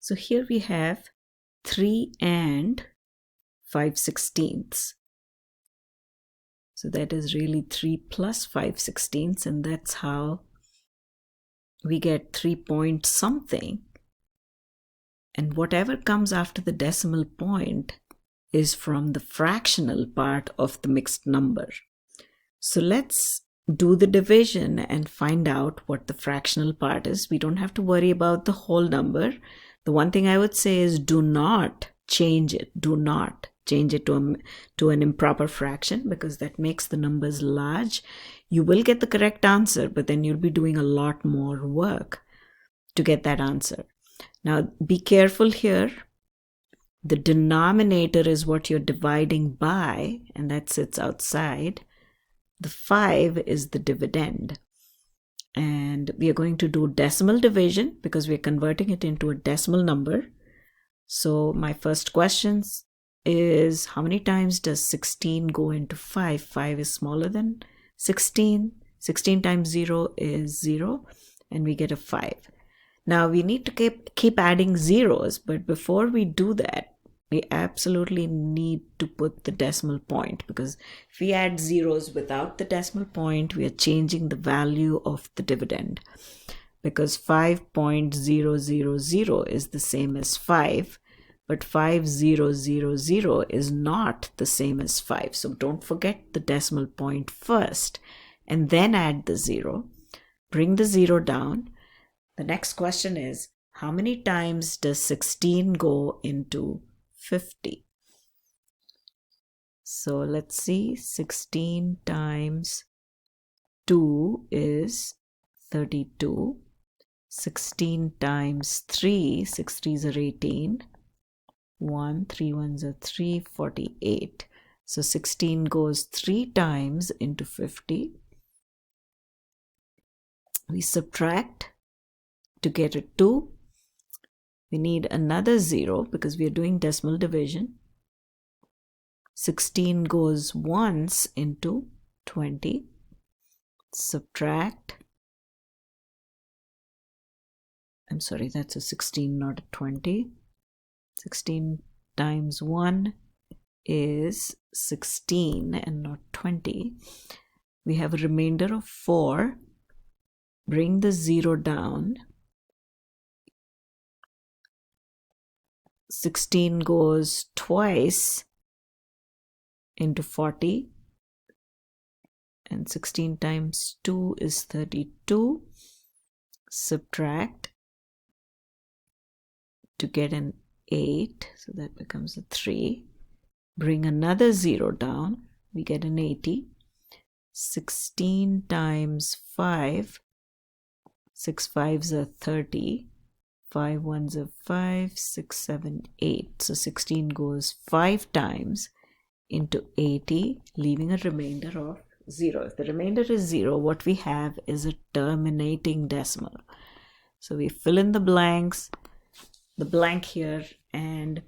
So here we have 3 and 5/16. So that is really 3 plus 5/16, and that's how we get 3 point something. And whatever comes after the decimal point is from the fractional part of the mixed number. So let's do the division and find out what the fractional part is. We don't have to worry about the whole number. The one thing I would say is do not change it. Do not change it to an improper fraction, because that makes the numbers large. You will get the correct answer, but then you'll be doing a lot more work to get that answer. Now, be careful here. The denominator is what you're dividing by, and that sits outside. The 5 is the dividend. And we are going to do decimal division because we're converting it into a decimal number. So my first question is, how many times does 16 go into 5? 5 is smaller than 16. 16 times 0 is 0, and we get a 5. Now we need to keep adding zeros, but before we do that, we absolutely need to put the decimal point, because if we add zeros without the decimal point, we are changing the value of the dividend, because 5.000 is the same as 5, but 5000 is not the same as 5. So don't forget the decimal point first and then add the 0. Bring the 0 down. The next question is, how many times does 16 go into 50? So let's see, 16 times 2 is 32. 16 times 3, 6 3s are 18. 1, 3 1s are 3, 48. So 16 goes 3 times into 50. We subtract to get a 2. We need another 0 because we are doing decimal division. 16 goes once into 20. Subtract. I'm sorry, that's a 16, not a 20. 16 times 1 is 16 and not 20. We have a remainder of 4. Bring the 0 down. 16 goes twice into 40, and 16 times 2 is 32. Subtract to get an 8, so that becomes a 3. Bring another 0 down, we get an 80. 16 times 5, 6 5s are 30. 5 1s are 5, 6 7 8. So 16 goes 5 times into 80, leaving a remainder of 0. If the remainder is 0, what we have is a terminating decimal. So we fill in the blanks, the blank here, and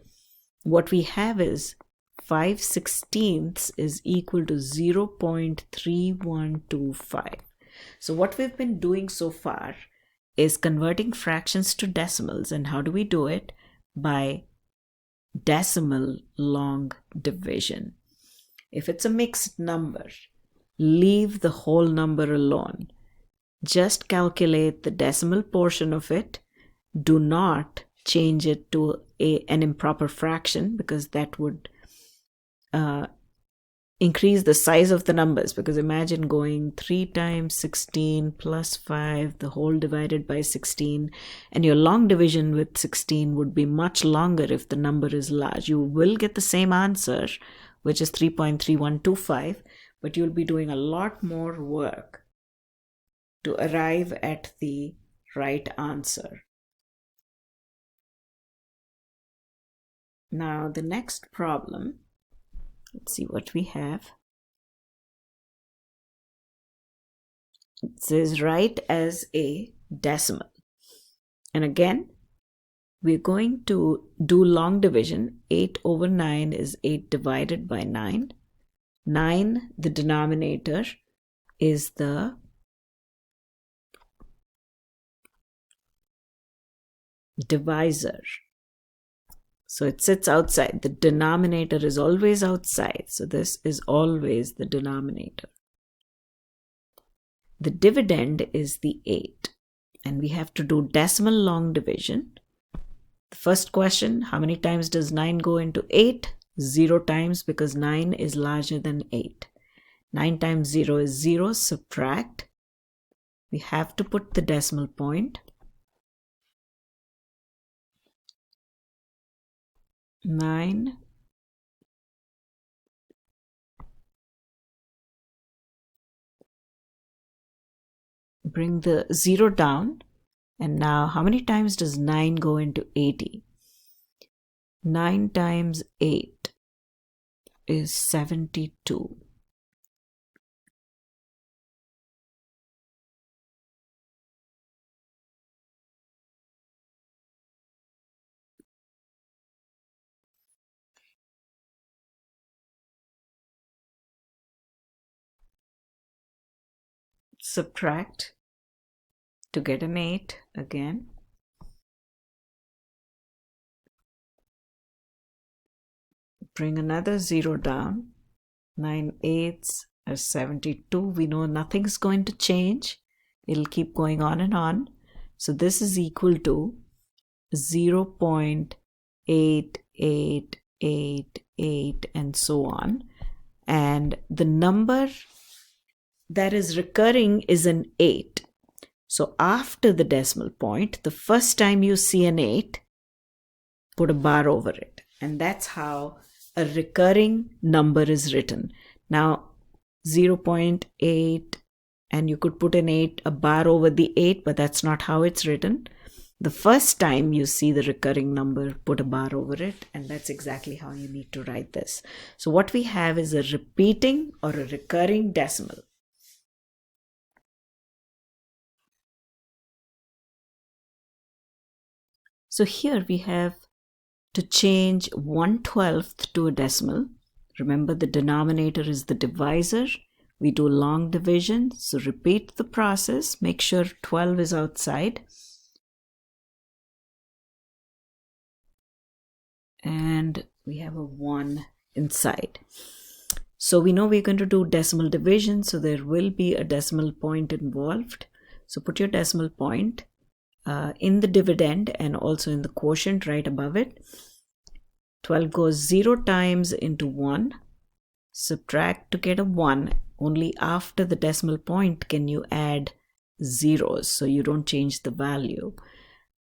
what we have is 5/16 is equal to 0.3125. So what we've been doing so far is converting fractions to decimals. And how do we do it? By decimal long division. If it's a mixed number, leave the whole number alone. Just calculate the decimal portion of it. Do not change it to an improper fraction, because that would increase the size of the numbers. Because imagine going 3 times 16 plus 5, the whole divided by 16, and your long division with 16 would be much longer if the number is large. You will get the same answer, which is 3.3125, but you'll be doing a lot more work to arrive at the right answer. Now the next problem, let's see what we have. It says write as a decimal. And again, we're going to do long division. 8 over 9 is 8 divided by 9. 9, the denominator, is the divisor. So it sits outside. The denominator is always outside. So this is always the denominator. The dividend is the 8. And we have to do decimal long division. The first question, how many times does 9 go into 8? 0 times, because 9 is larger than 8. 9 times 0 is 0. Subtract. We have to put the decimal point. 9. Bring the 0 down. And now how many times does 9 go into 80? 9 times 8 is 72. Subtract to get an 8 again. Bring another 0 down. 9 eighths are 72. We know nothing's going to change. It'll keep going on and on. So this is equal to 0.8888 and so on. And the number that is recurring is an 8. So after the decimal point, the first time you see an 8, put a bar over it. And that's how a recurring number is written. Now 0.8, and you could put an 8, a bar over the 8, but that's not how it's written. The first time you see the recurring number, put a bar over it, and that's exactly how you need to write this. So what we have is a repeating or a recurring decimal. So here we have to change 1/12 to a decimal. Remember, the denominator is the divisor. We do long division. So repeat the process. Make sure 12 is outside. And we have a 1 inside. So we know we're going to do decimal division. So there will be a decimal point involved. So put your decimal point in the dividend and also in the quotient right above it. 12 goes 0 times into 1. Subtract to get a 1. Only after the decimal point can you add zeros, so you don't change the value.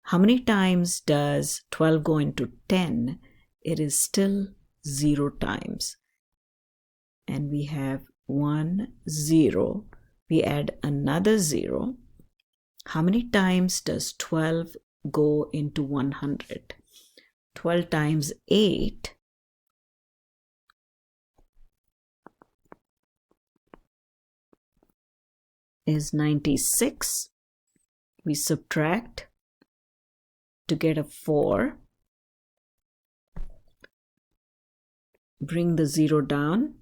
How many times does 12 go into 10? It is still 0 times. And we have 1, 0. We add another 0. How many times does 12 go into 100? 12 times 8 is 96. We subtract to get a 4. Bring the 0 down.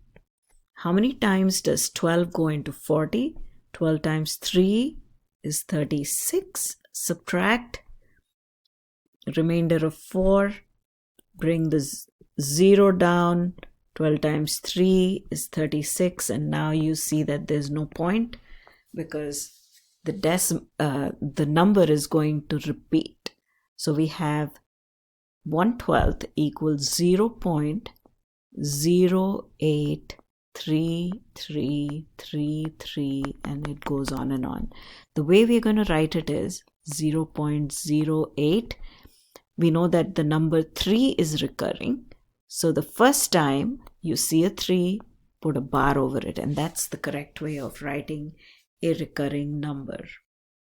How many times does 12 go into 40? 12 times 3 is 36. Subtract. Remainder of 4. Bring the 0 down. 12 times 3 is 36. And now you see that there's no point because the number is going to repeat. So we have 1/12 equals 0.083333, and it goes on and on. The way we're going to write it is 0.08. We know that the number 3 is recurring. So the first time you see a 3, put a bar over it, and that's the correct way of writing a recurring number.